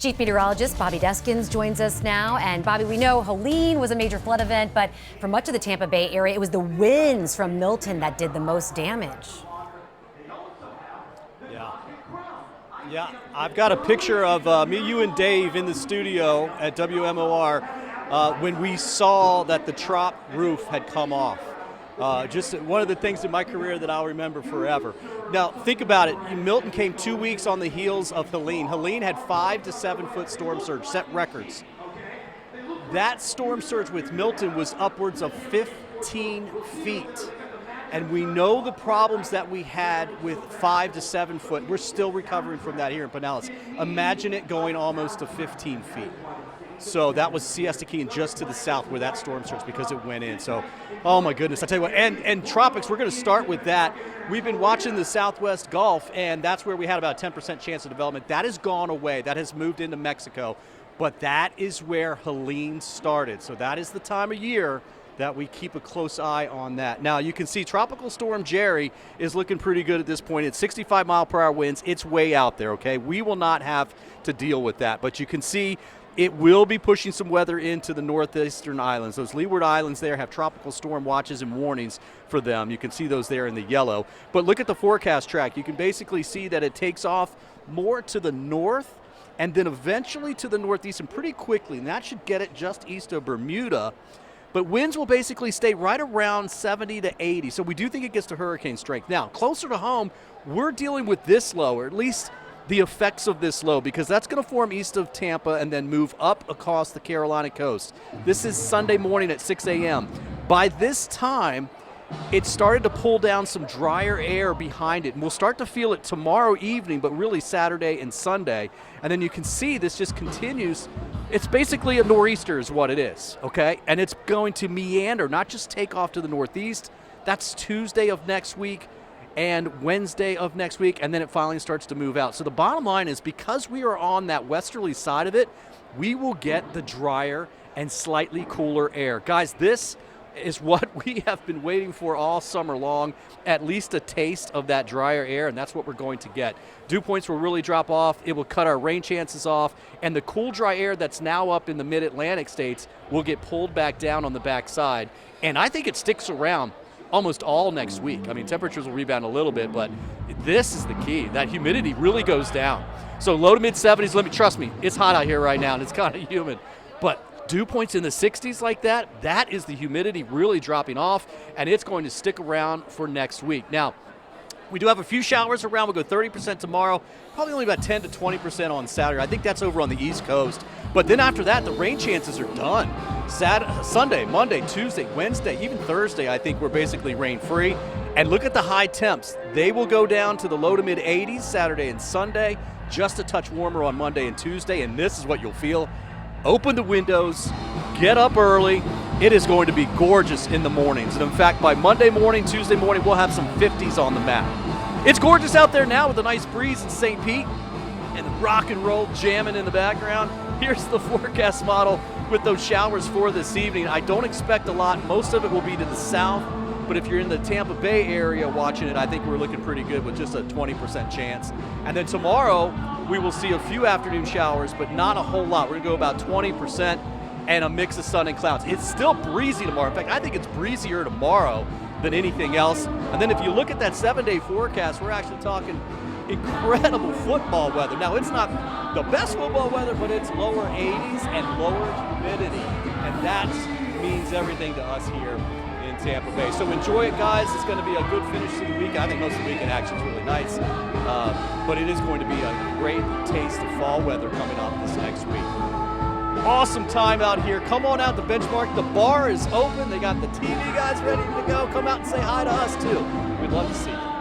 Chief Meteorologist Bobby Deskins joins us now. And Bobby, we know Helene was a major flood event, but for much of the Tampa Bay area, it was the winds from Milton that did the most damage. Yeah, I've got a picture of me, you, and Dave in the studio at WMOR when we saw that the trop roof had come off. Just one of the things in my career that I'll remember forever. Now, think about it. Milton came 2 weeks on the heels of Helene. Helene had 5 to 7 foot storm surge, set records. That storm surge with Milton was upwards of 15 feet. And we know the problems that we had with 5 to 7 foot. We're still recovering from that here in Pinellas. Imagine it going almost to 15 feet. So that was Siesta Key and just to the south where that storm surge because it went in. So, oh my goodness, I tell you what, and tropics, we're going to start with that. We've been watching the Southwest Gulf, and that's where we had about a 10% chance of development. That has gone away. That has moved into Mexico. But that is where Helene started. So that is the time of year that we keep a close eye on that. Now, you can see Tropical Storm Jerry is looking pretty good at this point. It's 65 mile per hour winds. It's way out there, okay? We will not have to deal with that. But you can see it will be pushing some weather into the northeastern islands. Those Leeward Islands there have tropical storm watches and warnings for them. You can see those there in the yellow. But look at the forecast track. You can basically see that it takes off more to the north and then eventually to the northeast and pretty quickly. And that should get it just east of Bermuda. But winds will basically stay right around 70 to 80. So we do think it gets to hurricane strength. Now, closer to home, we're dealing with this low, or at least the effects of this low, because that's going to form east of Tampa and then move up across the Carolina coast. This is Sunday morning at 6 a.m. By this time, it started to pull down some drier air behind it, and we'll start to feel it tomorrow evening, but really Saturday and Sunday. And then you can see this just continues. It's basically a nor'easter is what it is, okay? And it's going to meander, not just take off to the northeast. That's Tuesday of next week and Wednesday of next week, and then it finally starts to move out. So the bottom line is, because we are on that westerly side of it, we will get the drier and slightly cooler air. Guys, this is what we have been waiting for all summer long, at least a taste of that drier air, and that's what we're going to get. Dew points will really drop off. It will cut our rain chances off, and the cool, dry air that's now up in the mid-Atlantic states will get pulled back down on the backside, and I think it sticks around almost all next week. I mean, temperatures will rebound a little bit, but this is the key. That humidity really goes down. So low to mid-70s, trust me, it's hot out here right now, and it's kind of humid, but dew points in the 60s like that is the humidity really dropping off, and it's going to stick around for next week. Now, we do have a few showers around. We'll go 30% tomorrow, probably only about 10 to 20% on Saturday. I think that's over on the East Coast. But then after that, the rain chances are done. Sunday, Monday, Tuesday, Wednesday, even Thursday, I think we're basically rain-free. And look at the high temps. They will go down to the low to mid-80s Saturday and Sunday, just a touch warmer on Monday and Tuesday, and this is what you'll feel. Open the windows, get up early. It is going to be gorgeous in the mornings. And in fact, by Monday morning, Tuesday morning, we'll have some 50s on the map. It's gorgeous out there now with a nice breeze in St. Pete and the rock and roll jamming in the background. Here's the forecast model with those showers for this evening. I don't expect a lot. Most of it will be to the south. But if you're in the Tampa Bay area watching it, I think we're looking pretty good with just a 20% chance. And then tomorrow, we will see a few afternoon showers, but not a whole lot. We're going to go about 20% and a mix of sun and clouds. It's still breezy tomorrow. In fact, I think it's breezier tomorrow than anything else. And then if you look at that 7-day forecast, we're actually talking incredible football weather. Now, it's not the best football weather, but it's lower 80s and lower humidity. And that means everything to us here in Tampa Bay. So enjoy it, guys. It's going to be a good finish to the week. I think most of the weekend action is really nice. But it is going to be a great taste of fall weather coming up this next week. Awesome time out here. Come on out to Benchmark. The bar is open. They got the TV guys ready to go. Come out and say hi to us, too. We'd love to see you.